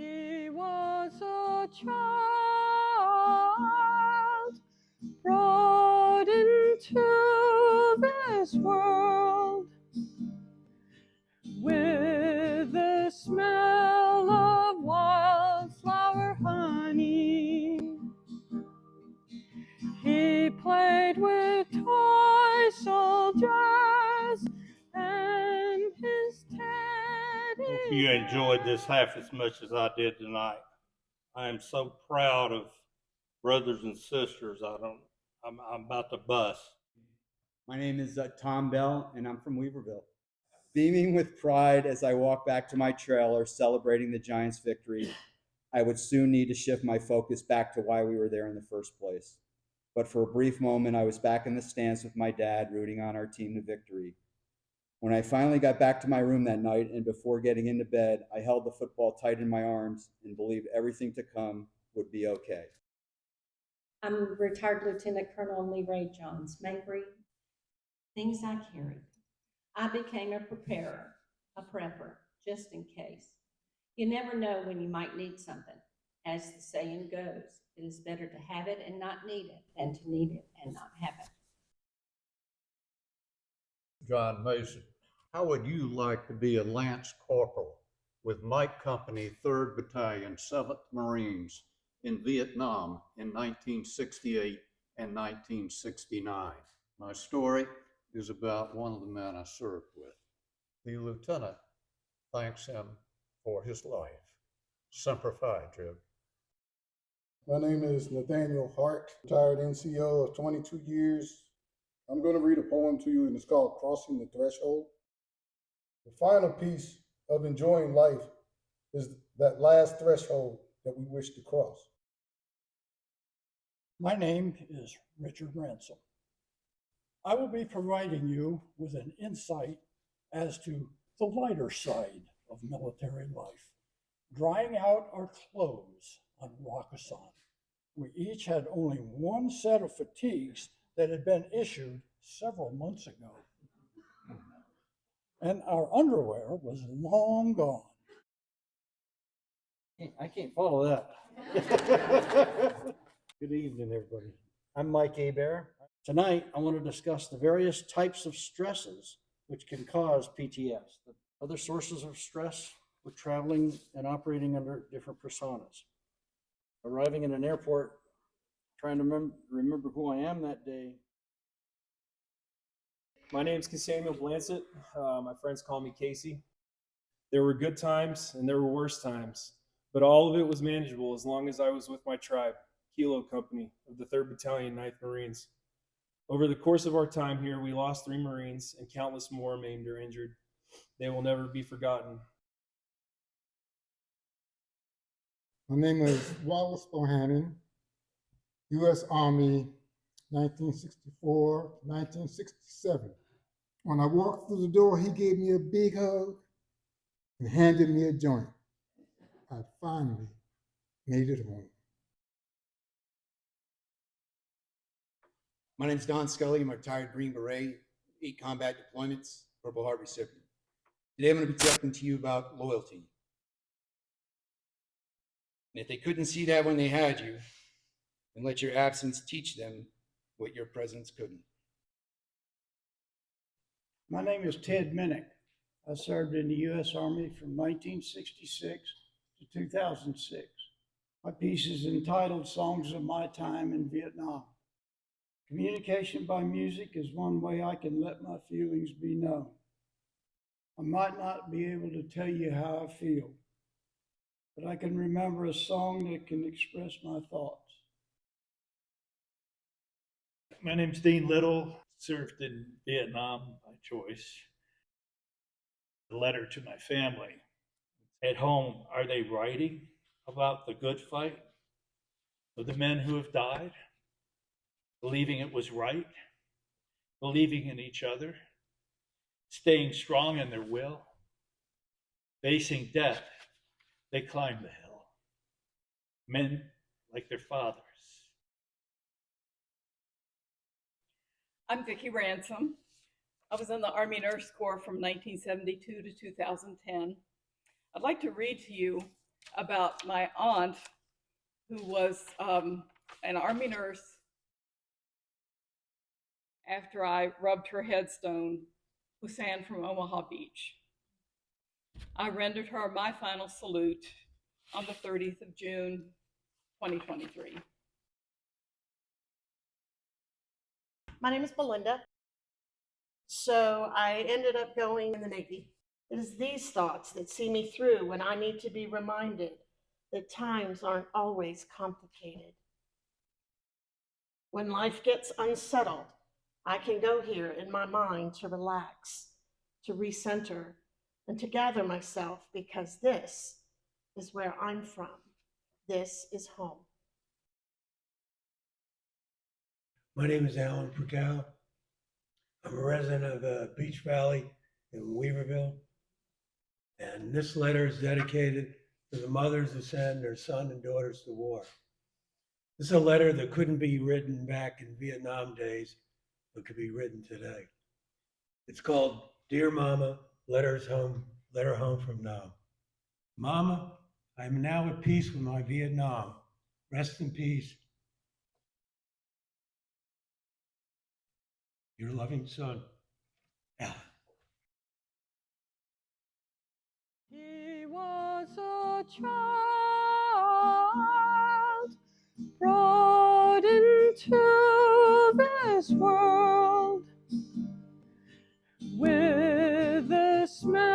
He was a child brought into this world with the smell of wildflower honey. He played with toy soldiers and his teddy. Hope you enjoyed this half as much as I did tonight. I am so proud of brothers and sisters. I'm about to bust. My name is Tom Bell, and I'm from Weaverville. Beaming with pride as I walk back to my trailer celebrating the Giants' victory, I would soon need to shift my focus back to why we were there in the first place. But for a brief moment, I was back in the stands with my dad, rooting on our team to victory. When I finally got back to my room that night and before getting into bed, I held the football tight in my arms and believed everything to come would be okay. I'm retired Lieutenant Colonel Lee Ray Jones. Mabry, things I carried. I became a preparer, a prepper, just in case. You never know when you might need something. As the saying goes, it is better to have it and not need it than to need it and not have it. John Mason, how would you like to be a Lance Corporal with Mike Company, 3rd Battalion, 7th Marines in Vietnam in 1968 and 1969? My story is about one of the men I served with. The lieutenant thanks him for his life. Semper Fi, Jim. My name is Nathaniel Hart, retired NCO of 22 years. I'm going to read a poem to you, and it's called Crossing the Threshold. The final piece of enjoying life is that last threshold that we wish to cross. My name is Richard Ransom. I will be providing you with an insight as to the lighter side of military life, drying out our clothes on Rakkasan. We each had only one set of fatigues that had been issued several months ago, and our underwear was long gone. I can't follow that. Good evening, everybody. I'm Mike Hebert. Tonight, I want to discuss the various types of stresses which can cause PTS. The other sources of stress with traveling and operating under different personas. Arriving in an airport, trying to remember who I am that day. My name's Samuel Blancett. My friends call me Casey. There were good times and there were worse times, but all of it was manageable as long as I was with my tribe, Kilo Company of the 3rd Battalion, 9th Marines. Over the course of our time here, we lost 3 Marines and countless more maimed or injured. They will never be forgotten. My name is Wallace Bohannon, U.S. Army, 1964 to 1967. When I walked through the door, he gave me a big hug and handed me a joint. I finally made it home. My name is Don Scully. I'm a retired Green Beret, 8 combat deployments, Purple Heart recipient. Today I'm going to be talking to you about loyalty. And if they couldn't see that when they had you, then let your absence teach them what your presence couldn't. My name is Ted Minnick. I served in the U.S. Army from 1966 to 2006. My piece is entitled Songs of My Time in Vietnam. Communication by music is one way I can let my feelings be known. I might not be able to tell you how I feel, but I can remember a song that can express my thoughts. My name's Dean Little, served in Vietnam by choice. A letter to my family. At home, are they writing about the good fight of the men who have died? Believing it was right, believing in each other, staying strong in their will, facing death, they climbed the hill. Men like their fathers. I'm Vicki Ransom. I was in the Army Nurse Corps from 1972 to 2010. I'd like to read to you about my aunt, who was an Army nurse. After I rubbed her headstone with sand from Omaha Beach, I rendered her my final salute on the 30th of June, 2023. My name is Belinda. So I ended up going in the Navy. It is these thoughts that see me through when I need to be reminded that times aren't always complicated. When life gets unsettled, I can go here in my mind to relax, to recenter, and to gather myself, because this is where I'm from. This is home. My name is Alan Purcell. I'm a resident of Beach Valley in Weaverville. And this letter is dedicated to the mothers who send their sons and daughters to war. This is a letter that couldn't be written back in Vietnam days, but could be written today. It's called Dear Mama, Letter Home from Nam. Mama, I am now at peace with my Vietnam. Rest in peace. Your loving son, Alan. He was a child brought into this world with the smell